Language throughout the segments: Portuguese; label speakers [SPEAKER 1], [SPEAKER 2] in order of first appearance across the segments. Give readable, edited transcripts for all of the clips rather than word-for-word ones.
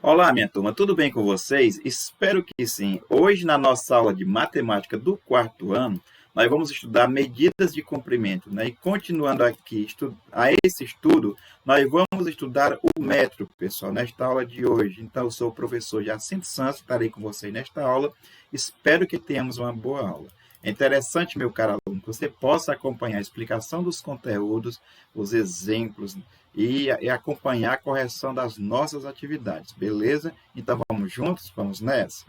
[SPEAKER 1] Olá, minha turma, tudo bem com vocês? Espero que sim. Hoje, na nossa aula de matemática do quarto ano, nós vamos estudar medidas de comprimento, né? E continuando aqui a esse estudo, nós vamos estudar o metro, pessoal, nesta aula de hoje. Então, eu sou o professor Jacinto Santos, estarei com vocês nesta aula. Espero que tenhamos uma boa aula. É interessante, meu caro aluno, que você possa acompanhar a explicação dos conteúdos, os exemplos, e acompanhar a correção das nossas atividades, beleza? Então vamos juntos? Vamos nessa?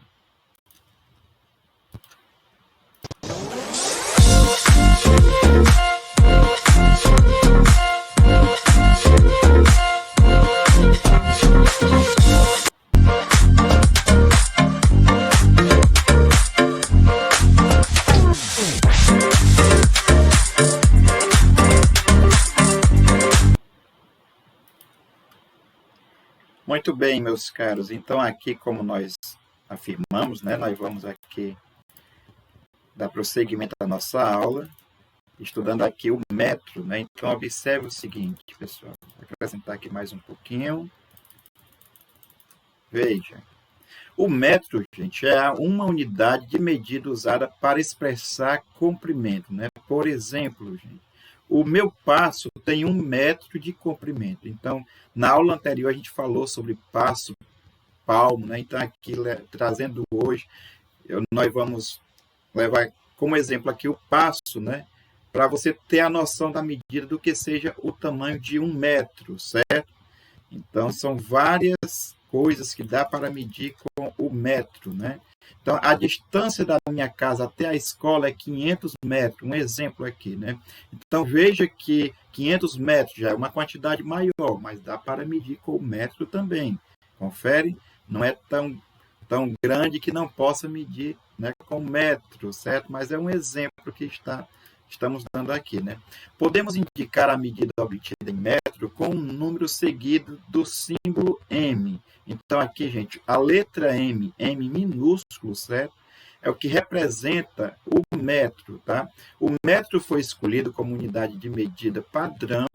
[SPEAKER 1] Muito bem, meus caros. Então, aqui, como nós afirmamos, né, nós vamos aqui dar prosseguimento à nossa aula, estudando aqui o metro, né? Então, observe o seguinte, pessoal. Vou acrescentar aqui mais um pouquinho. Veja. O metro, gente, é uma unidade de medida usada para expressar comprimento, né? Por exemplo, gente, o meu passo tem 1 metro de comprimento. Então, na aula anterior a gente falou sobre passo, palmo, né? Então, aqui trazendo hoje, nós vamos levar como exemplo aqui o passo, né? Para você ter a noção da medida do que seja o tamanho de 1 metro, certo? Então, são várias coisas que dá para medir com o metro, né? Então, a distância da minha casa até a escola é 500 metros, um exemplo aqui, né? Então, veja que 500 metros já é uma quantidade maior, mas dá para medir com o metro também. Confere? Não é tão grande que não possa medir, né, com metro, certo? Mas é um exemplo que estamos dando aqui, né? Podemos indicar a medida obtida em metro com um número seguido do símbolo M. Então, aqui, gente, a letra M, M minúsculo, certo? É o que representa o metro, tá? O metro foi escolhido como unidade de medida padrão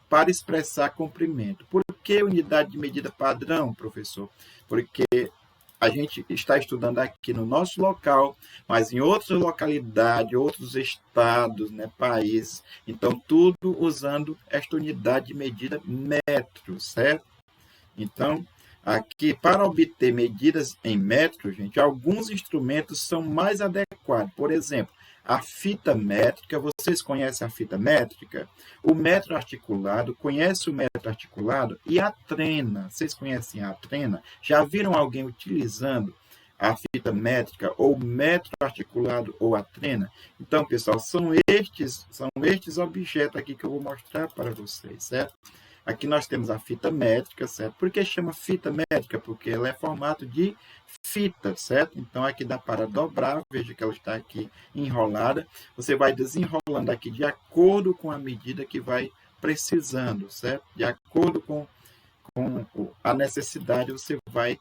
[SPEAKER 1] para expressar comprimento. Por que unidade de medida padrão, professor? Porque a gente está estudando aqui no nosso local, mas em outras localidades, outros estados, né, países. Então, tudo usando esta unidade de medida metro, certo? Então, aqui, para obter medidas em metros, gente, alguns instrumentos são mais adequados. Por exemplo, a fita métrica, vocês conhecem a fita métrica? O metro articulado, conhece o metro articulado? E a trena, vocês conhecem a trena? Já viram alguém utilizando a fita métrica, ou metro articulado, ou a trena? Então, pessoal, são estes objetos aqui que eu vou mostrar para vocês, certo? Aqui nós temos a fita métrica, certo? Por que chama fita métrica? Porque ela é formato de fita, certo? Então, aqui dá para dobrar, veja que ela está aqui enrolada. Você vai desenrolando aqui de acordo com a medida que vai precisando, certo? De acordo com a necessidade, você vai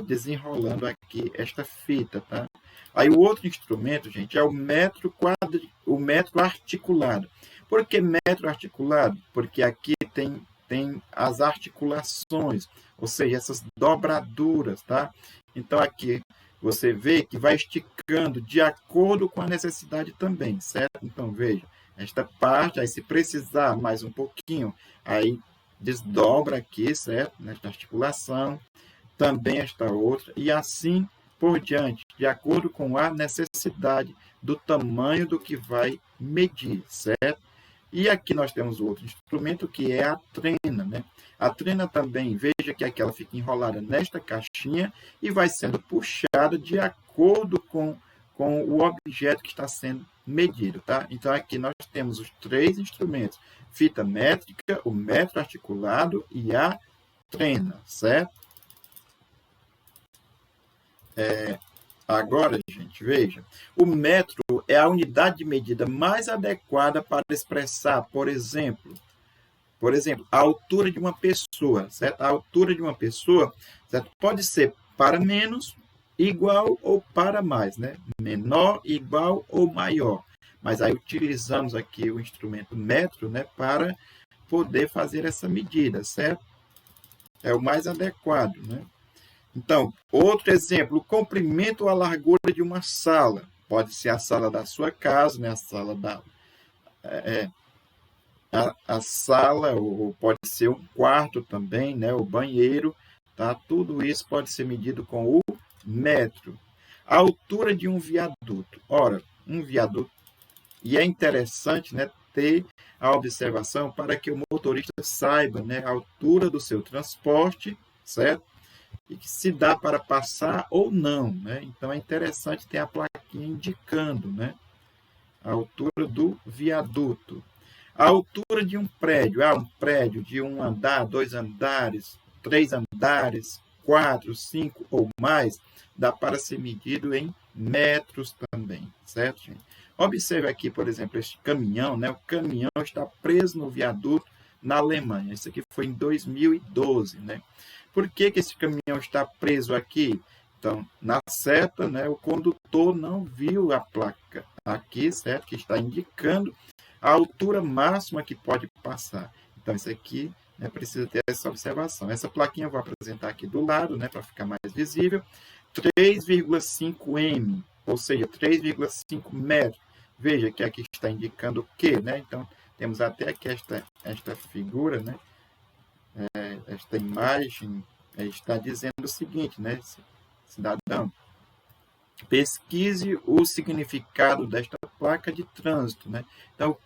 [SPEAKER 1] desenrolando aqui esta fita, tá? Aí o outro instrumento, gente, é o metro articulado. Por que metro articulado? Porque aqui tem as articulações, ou seja, essas dobraduras, tá? Então, aqui você vê que vai esticando de acordo com a necessidade também, certo? Então, veja, esta parte, aí se precisar mais um pouquinho, aí desdobra aqui, certo? Nesta articulação, também esta outra, e assim por diante, de acordo com a necessidade do tamanho do que vai medir, certo? E aqui nós temos outro instrumento que é a trena, né? A trena também, veja que aqui ela fica enrolada nesta caixinha e vai sendo puxada de acordo com o objeto que está sendo medido, tá? Então aqui nós temos os 3 instrumentos: fita métrica, o metro articulado e a trena, certo? Agora, gente, veja, o metro é a unidade de medida mais adequada para expressar, por exemplo, a altura de uma pessoa, certo? A altura de uma pessoa, certo? Pode ser para menos, igual ou para mais, né? Menor, igual ou maior. Mas aí utilizamos aqui o instrumento metro, né, para poder fazer essa medida, certo? É o mais adequado, né? Então, outro exemplo, o comprimento ou a largura de uma sala. Pode ser a sala da sua casa, né? A sala a sala, ou pode ser um quarto também, né? O banheiro, tá? Tudo isso pode ser medido com o metro. A altura de um viaduto. Ora, um viaduto, e é interessante, né, ter a observação para que o motorista saiba, né, a altura do seu transporte, certo? E que se dá para passar ou não, né? Então é interessante ter a plaquinha indicando, né, a altura do viaduto. A altura de um prédio, um prédio de um andar, 2 andares, 3 andares, 4, 5 ou mais, dá para ser medido em metros também, certo, gente? Observe aqui, por exemplo, este caminhão, né? O caminhão está preso no viaduto na Alemanha. Isso aqui foi em 2012, né? Por que esse caminhão está preso aqui? Então, na seta, né, o condutor não viu a placa aqui, certo? Que está indicando a altura máxima que pode passar. Então, isso aqui, né, precisa ter essa observação. Essa plaquinha eu vou apresentar aqui do lado, né, para ficar mais visível. 3,5 m, ou seja, 3,5 metros. Veja que aqui está indicando o quê, né? Então, temos até aqui esta figura, né? Esta imagem está dizendo o seguinte, né, cidadão? Pesquise o significado desta placa de trânsito, né? Então, o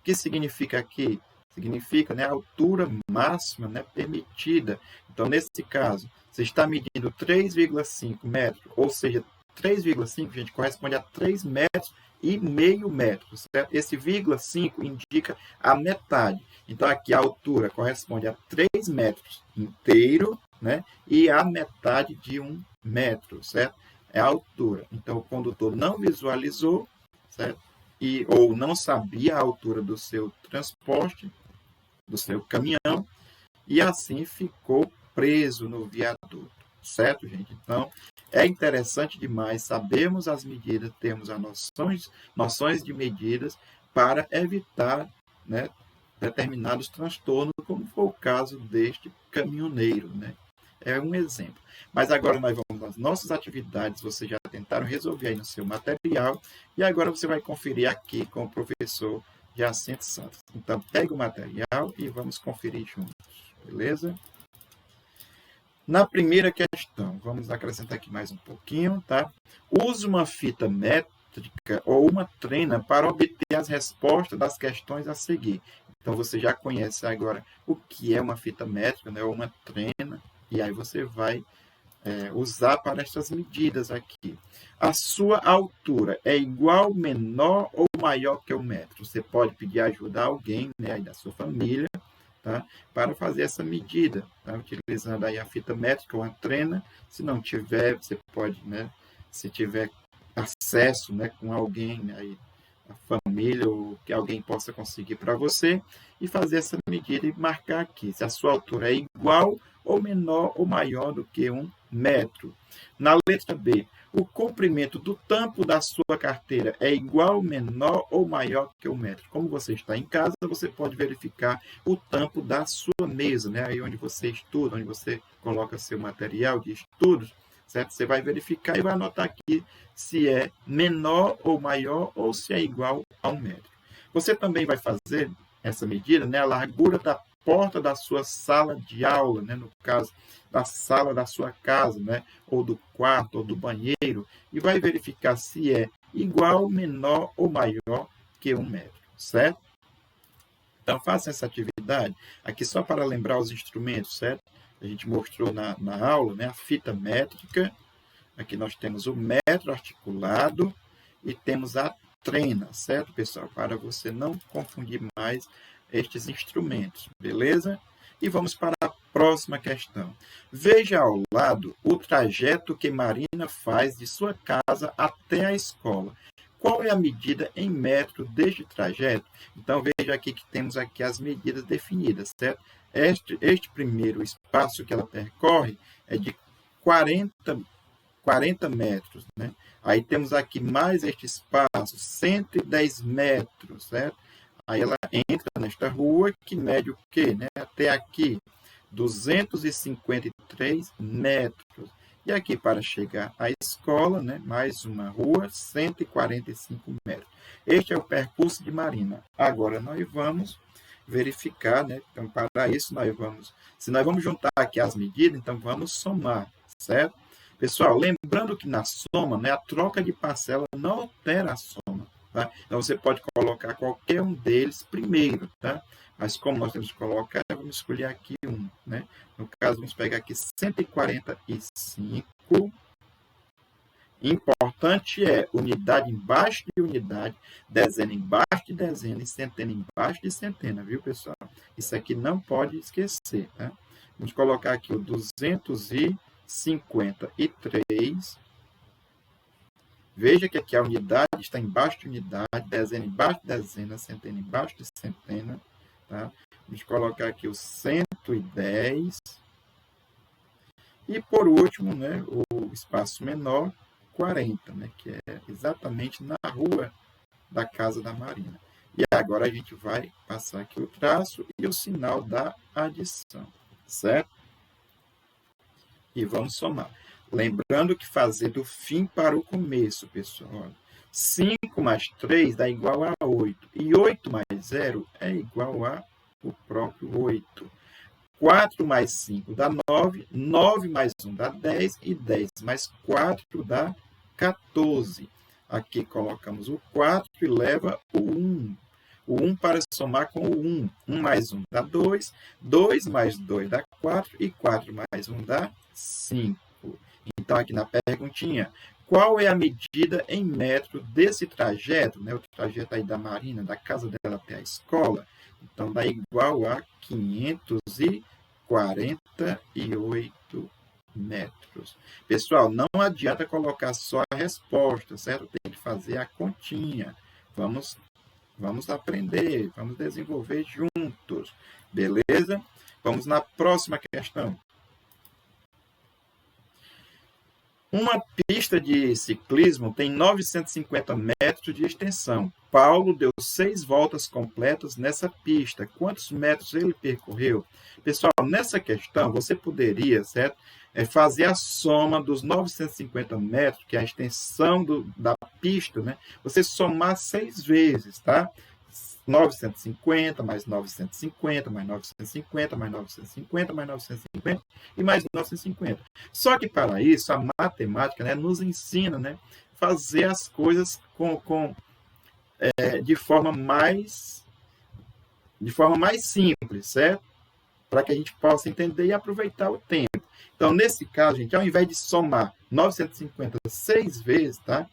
[SPEAKER 1] que significa aqui? Significa, né, a altura máxima, né, permitida. Então, nesse caso, você está medindo 3,5 metros, ou seja, 3,5, gente, corresponde a 3 metros e meio metro, certo? Esse vírgula 5 indica a metade. Então, aqui a altura corresponde a 3 metros inteiro, né? E a metade de 1 metro, certo? É a altura. Então, o condutor não visualizou, certo? Ou não sabia a altura do seu transporte, do seu caminhão, e assim ficou preso no viaduto, certo, gente? Então, é interessante demais sabermos as medidas, termos as noções de medidas para evitar, né, determinados transtornos, como foi o caso deste caminhoneiro, né? É um exemplo. Mas agora nós vamos às nossas atividades, vocês já tentaram resolver aí no seu material, e agora você vai conferir aqui com o professor Jacinto Santos. Então, pegue o material e vamos conferir juntos, beleza? Na primeira questão, vamos acrescentar aqui mais um pouquinho, tá? Use uma fita métrica ou uma trena para obter as respostas das questões a seguir. Então, você já conhece agora o que é uma fita métrica, né, ou uma trena, e aí você vai usar para estas medidas aqui. A sua altura é igual, menor ou maior que 1 metro? Você pode pedir ajuda a alguém, né, aí da sua família, tá, para fazer essa medida, tá, utilizando aí a fita métrica ou a trena. Se não tiver, você pode, né, se tiver acesso, né, com alguém, né, aí, a família ou que alguém possa conseguir para você, e fazer essa medida e marcar aqui se a sua altura é igual ou menor ou maior do que 1 metro. Na letra B, o comprimento do tampo da sua carteira é igual, menor ou maior que 1 metro. Como você está em casa, você pode verificar o tampo da sua mesa, né? Aí onde você estuda, onde você coloca seu material de estudos, certo? Você vai verificar e vai anotar aqui se é menor ou maior ou se é igual a 1 metro. Você também vai fazer essa medida, né? A largura da porta da sua sala de aula, né? No caso, da sala da sua casa, né? Ou do quarto, ou do banheiro, e vai verificar se é igual, menor ou maior que 1 metro, certo? Então, faça essa atividade aqui só para lembrar os instrumentos, certo? A gente mostrou na aula, né? A fita métrica, aqui nós temos o metro articulado e temos a trena, certo, pessoal? Para você não confundir mais estes instrumentos, beleza? E vamos para a próxima questão. Veja ao lado o trajeto que Marina faz de sua casa até a escola. Qual é a medida em metro deste trajeto? Então, veja aqui que temos aqui as medidas definidas, certo? Este primeiro espaço que ela percorre é de 40 metros, né? Aí temos aqui mais este espaço, 110 metros, certo? Aí ela entra nesta rua, que mede o quê, né? Até aqui. 253 metros. E aqui, para chegar à escola, né, mais uma rua, 145 metros. Este é o percurso de Marina. Agora, nós vamos verificar, né? Então, para isso, se nós vamos juntar aqui as medidas, então vamos somar, certo? Pessoal, lembrando que na soma, né, a troca de parcela não altera a soma, tá? Então, você pode colocar qualquer um deles primeiro, tá? Mas como nós temos que colocar, vamos escolher aqui um, né? No caso, vamos pegar aqui 145. Importante é unidade embaixo de unidade, dezena embaixo de dezena e centena embaixo de centena, viu, pessoal? Isso aqui não pode esquecer, tá? Vamos colocar aqui o 253. Veja que aqui a unidade está embaixo de unidade, dezena embaixo de dezena, centena embaixo de centena, tá? Vamos colocar aqui o 110. E, por último, né, o espaço menor, 40, né, que é exatamente na rua da casa da Marina. E agora a gente vai passar aqui o traço e o sinal da adição, certo? E vamos somar. Lembrando que fazer do fim para o começo, pessoal. 5 mais 3 dá igual a 8. E 8 mais 0 é igual a o próprio 8. 4 mais 5 dá 9, 9 mais 1 dá 10, e 10 mais 4 dá 14. Aqui colocamos o 4 e leva o 1. O 1 para somar com o 1. 1 mais 1 dá 2, 2 mais 2 dá 4, e 4 mais 1 dá 5. Então, aqui na perguntinha, qual é a medida em metro desse trajeto, né? O trajeto aí da Marina, da casa dela até a escola? Então, dá igual a 548 metros. Pessoal, não adianta colocar só a resposta, certo? Tem que fazer a continha. Vamos aprender, vamos desenvolver juntos. Beleza? Vamos na próxima questão. Uma pista de ciclismo tem 950 metros de extensão. Paulo deu 6 voltas completas nessa pista. Quantos metros ele percorreu? Pessoal, nessa questão, você poderia, certo, fazer a soma dos 950 metros, que é a extensão da pista, né? Você somar 6 vezes, tá? 950, mais 950, mais 950, mais 950, mais 950 e mais 950. Só que, para isso, a matemática, né, nos ensina, né, fazer as coisas de forma mais simples, certo? Para que a gente possa entender e aproveitar o tempo. Então, nesse caso, gente, ao invés de somar 950 6 vezes, tá?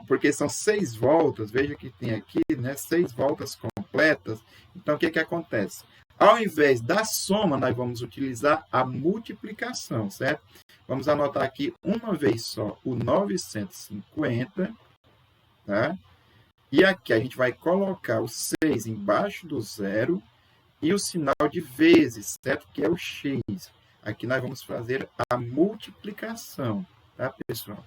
[SPEAKER 1] Porque são 6 voltas, veja que tem aqui, né, 6 voltas completas. Então, o que acontece? Ao invés da soma, nós vamos utilizar a multiplicação, certo? Vamos anotar aqui uma vez só o 950, tá? E aqui a gente vai colocar o 6 embaixo do zero e o sinal de vezes, certo? Que é o x. Aqui nós vamos fazer a multiplicação, tá, pessoal?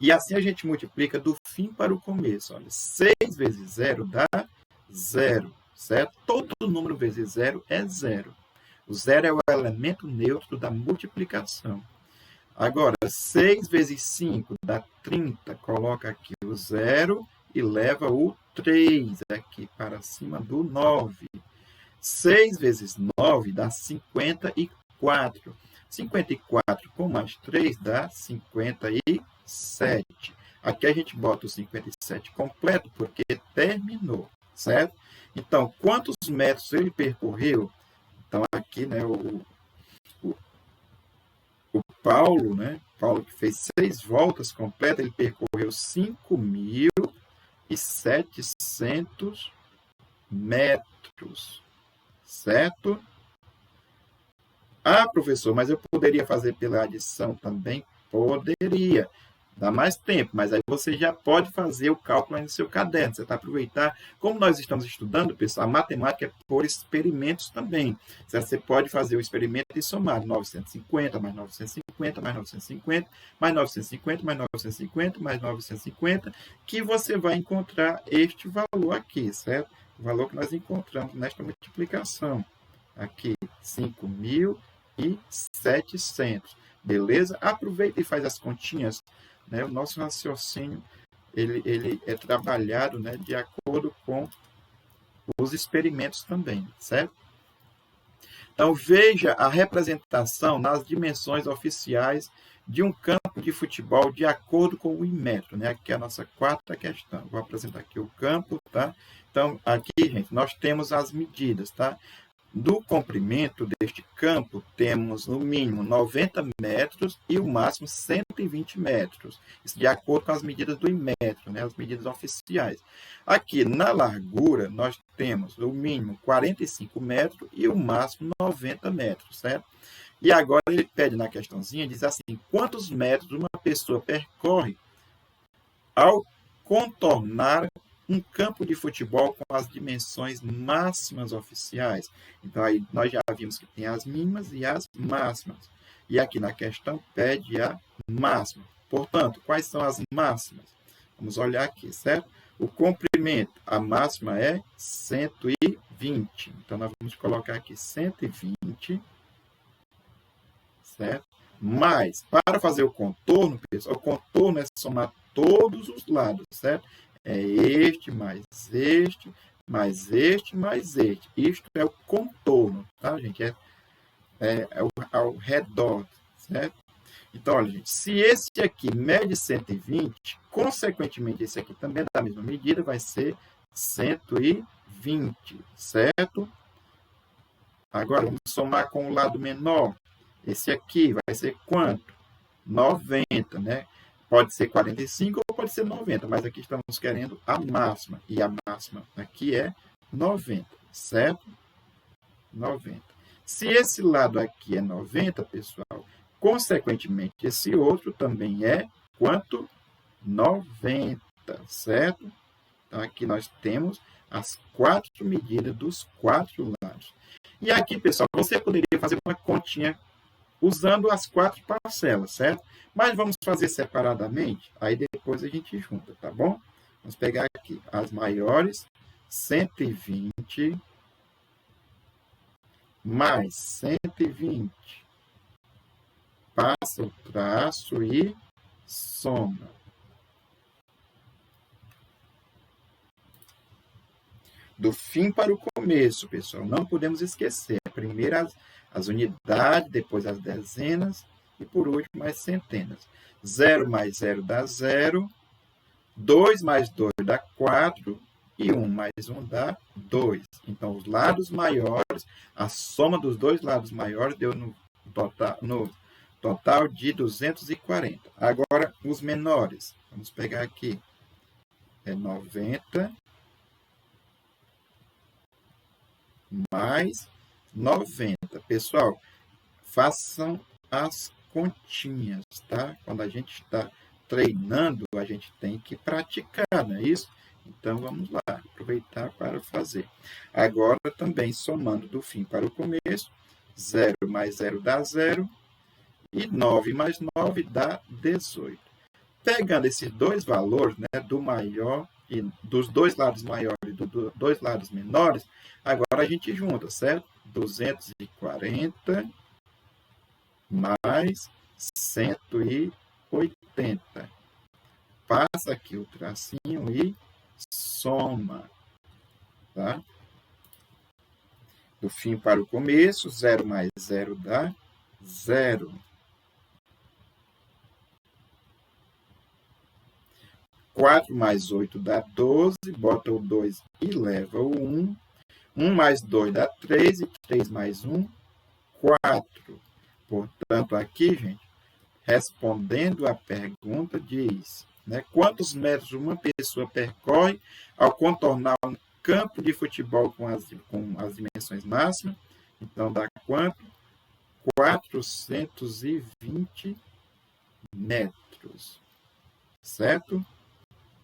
[SPEAKER 1] E assim a gente multiplica do fim para o começo. Olha, 6 vezes 0 dá 0, certo? Todo número vezes 0 é 0. O 0 é o elemento neutro da multiplicação. Agora, 6 vezes 5 dá 30. Coloca aqui o 0 e leva o 3 aqui para cima do 9. 6 vezes 9 dá 54. 54 com mais 3 dá 57. Aqui a gente bota o 57 completo porque terminou, certo? Então, quantos metros ele percorreu? Então, aqui, né, o Paulo, né? Paulo que fez 6 voltas completas, ele percorreu 5.700 metros, certo? Ah, professor, mas eu poderia fazer pela adição também? Poderia. Dá mais tempo, mas aí você já pode fazer o cálculo aí no seu caderno. Você está aproveitar. Como nós estamos estudando, pessoal, a matemática é por experimentos também. Você pode fazer o experimento e somar 950, mais 950, mais 950, mais 950, mais 950, mais 950, que você vai encontrar este valor aqui, certo? O valor que nós encontramos nesta multiplicação. Aqui, 5.700. Beleza? Aproveita e faz as continhas. Né? O nosso raciocínio ele é trabalhado, né, de acordo com os experimentos também, certo? Então, veja a representação nas dimensões oficiais de um campo de futebol de acordo com o Inmetro, né? Aqui é a nossa quarta questão. Vou apresentar aqui o campo, tá? Então, aqui, gente, nós temos as medidas, tá? Do comprimento deste campo, temos no mínimo 90 metros e o máximo 120 metros. Isso de acordo com as medidas do Inmetro, né, as medidas oficiais. Aqui, na largura, nós temos o mínimo 45 metros e o máximo 90 metros, certo? E agora ele pede na questãozinha, diz assim, quantos metros uma pessoa percorre ao contornar um campo de futebol com as dimensões máximas oficiais. Então, aí nós já vimos que tem as mínimas e as máximas. E aqui na questão pede a máxima. Portanto, quais são as máximas? Vamos olhar aqui, certo? O comprimento, a máxima é 120. Então, nós vamos colocar aqui 120, certo? Mas, para fazer o contorno, pessoal, o contorno é somar todos os lados, certo? É este, mais este, mais este, mais este. Isto é o contorno, tá, gente? É ao redor, certo? Então, olha, gente, se esse aqui mede 120, consequentemente, esse aqui também é da mesma medida, vai ser 120, certo? Agora, vamos somar com o lado menor. Esse aqui vai ser quanto? 90, né? Pode ser 45 ou pode ser 90, mas aqui estamos querendo a máxima. E a máxima aqui é 90, certo? 90. Se esse lado aqui é 90, pessoal, consequentemente, esse outro também é quanto? 90, certo? Então, aqui nós temos as 4 medidas dos 4 lados. E aqui, pessoal, você poderia fazer uma continha usando as 4 parcelas, certo? Mas vamos fazer separadamente, aí depois a gente junta, tá bom? Vamos pegar aqui as maiores, 120 mais 120. Passa o traço e soma. Do fim para o começo, pessoal, não podemos esquecer. Primeiro as unidades, depois as dezenas e por último as centenas. 0 mais 0 dá 0, 2 mais 2 dá 4 e 1 mais 1 dá 2. Então, os lados maiores, a soma dos dois lados maiores deu no total de 240. Agora, os menores. Vamos pegar aqui. É 90 mais 90. Pessoal, façam as continhas, tá? Quando a gente está treinando, a gente tem que praticar, não é isso? Então, vamos lá, aproveitar para fazer. Agora, também somando do fim para o começo, 0 mais 0 dá 0, e 9 mais 9 dá 18. Pegando esses dois valores, né, do maior e dos dois lados maiores e dos dois lados menores, agora a gente junta, certo? 240 mais 180. Passa aqui o tracinho e soma, tá? Do fim para o começo, 0 mais 0 dá 0. 4 mais 8 dá 12, bota o 2 e leva o 1. 1 mais 2 dá 3, e 3 mais 1, 4. Portanto, aqui, gente, respondendo a pergunta, diz, né, quantos metros uma pessoa percorre ao contornar um campo de futebol com as dimensões máximas? Então, dá quanto? 420 metros. Certo?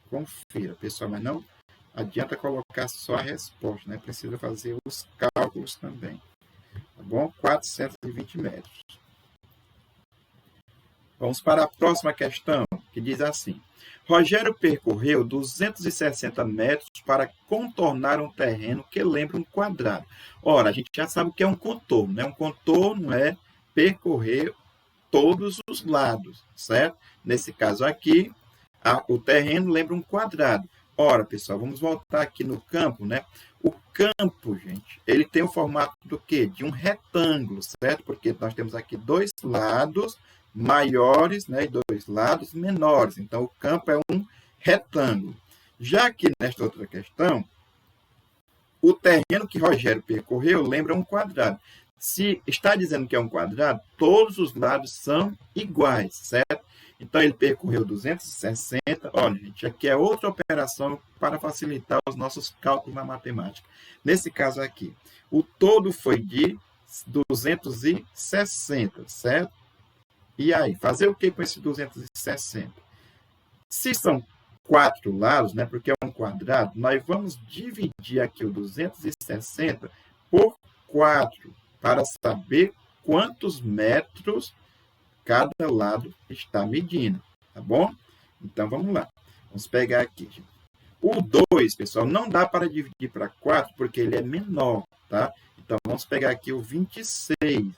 [SPEAKER 1] Confira, pessoal, mas não adianta colocar só a resposta, né? Precisa fazer os cálculos também. Tá bom? 420 metros. Vamos para a próxima questão, que diz assim. Rogério percorreu 260 metros para contornar um terreno que lembra um quadrado. Ora, a gente já sabe o que é um contorno, né? Um contorno é percorrer todos os lados, certo? Nesse caso aqui, o terreno lembra um quadrado. Ora, pessoal, vamos voltar aqui no campo, né? O campo, gente, ele tem o formato do quê? De um retângulo, certo? Porque nós temos aqui dois lados maiores, né, e dois lados menores. Então, o campo é um retângulo. Já que nesta outra questão, o terreno que Rogério percorreu lembra um quadrado. Se está dizendo que é um quadrado, todos os lados são iguais, certo? Então, ele percorreu 260. Olha, gente, aqui é outra operação para facilitar os nossos cálculos na matemática. Nesse caso aqui, o todo foi de 260, certo? E aí, fazer o que com esse 260? Se são 4 lados, né, porque é um quadrado, nós vamos dividir aqui o 260 por 4 para saber quantos metros cada lado está medindo, tá bom? Então, vamos lá. Vamos pegar aqui, gente. O 2, pessoal, não dá para dividir para 4 porque ele é menor, tá? Então, vamos pegar aqui o 26,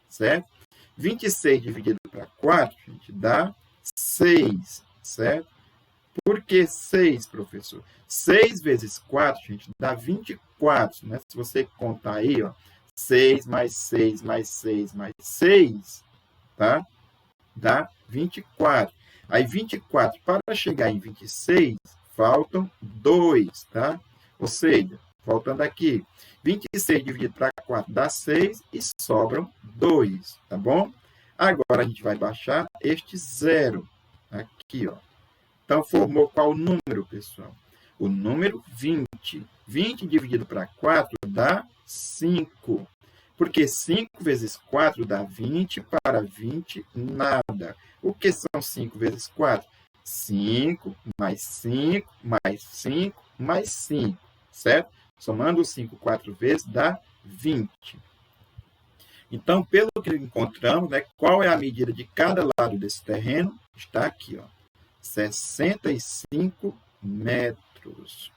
[SPEAKER 1] certo? 26 dividido para 4, a gente dá 6, certo? Por que 6, professor? 6 vezes 4, gente, dá 24, né? Se você contar aí, ó, 6 mais 6 mais 6 mais 6, tá? Dá 24. Aí, 24, para chegar em 26, faltam 2, tá? Ou seja, voltando aqui, 26 dividido para 4 dá 6 e sobram 2, tá bom? Agora a gente vai baixar este zero aqui, ó. Então, formou qual número, pessoal? O número 20. 20 dividido para 4 dá 5. Porque 5 vezes 4 dá 20, para 20, nada. O que são 5 vezes 4? 5 mais 5 mais 5 mais 5, certo? Somando os 5 4 vezes dá 20. Então, pelo que encontramos, né, qual é a medida de cada lado desse terreno? Está aqui, ó, 65 metros.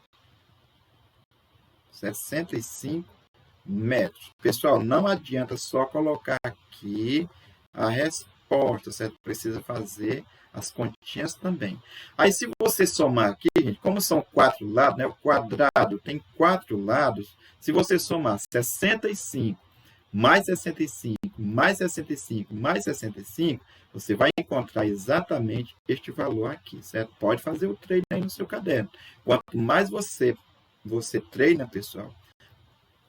[SPEAKER 1] 65 metros. Pessoal, não adianta só colocar aqui a resposta, certo? Precisa fazer as continhas também. Aí, se você somar aqui, gente, como são 4 lados, né? O quadrado tem 4 lados. Se você somar 65 mais 65, mais 65, mais 65, você vai encontrar exatamente este valor aqui, certo? Pode fazer o treino aí no seu caderno. Quanto mais você treina, pessoal,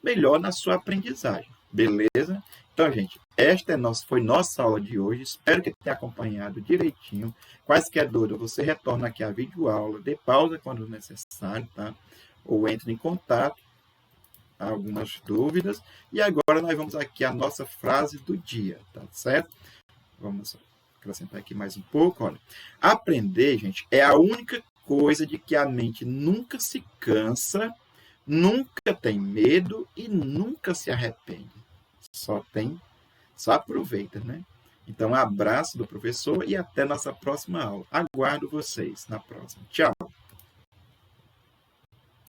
[SPEAKER 1] melhor na sua aprendizagem, beleza? Então, gente, esta foi nossa aula de hoje. Espero que tenha acompanhado direitinho. Quaisquer dúvidas, você retorna aqui à videoaula, dê pausa quando necessário, tá? Ou entre em contato. Algumas dúvidas. E agora nós vamos aqui à nossa frase do dia, tá certo? Vamos acrescentar aqui mais um pouco, olha. Aprender, gente, é a única coisa de que a mente nunca se cansa, nunca tem medo e nunca se arrepende. Só aproveita, né? Então, um abraço do professor e até nossa próxima aula. Aguardo vocês na próxima. Tchau!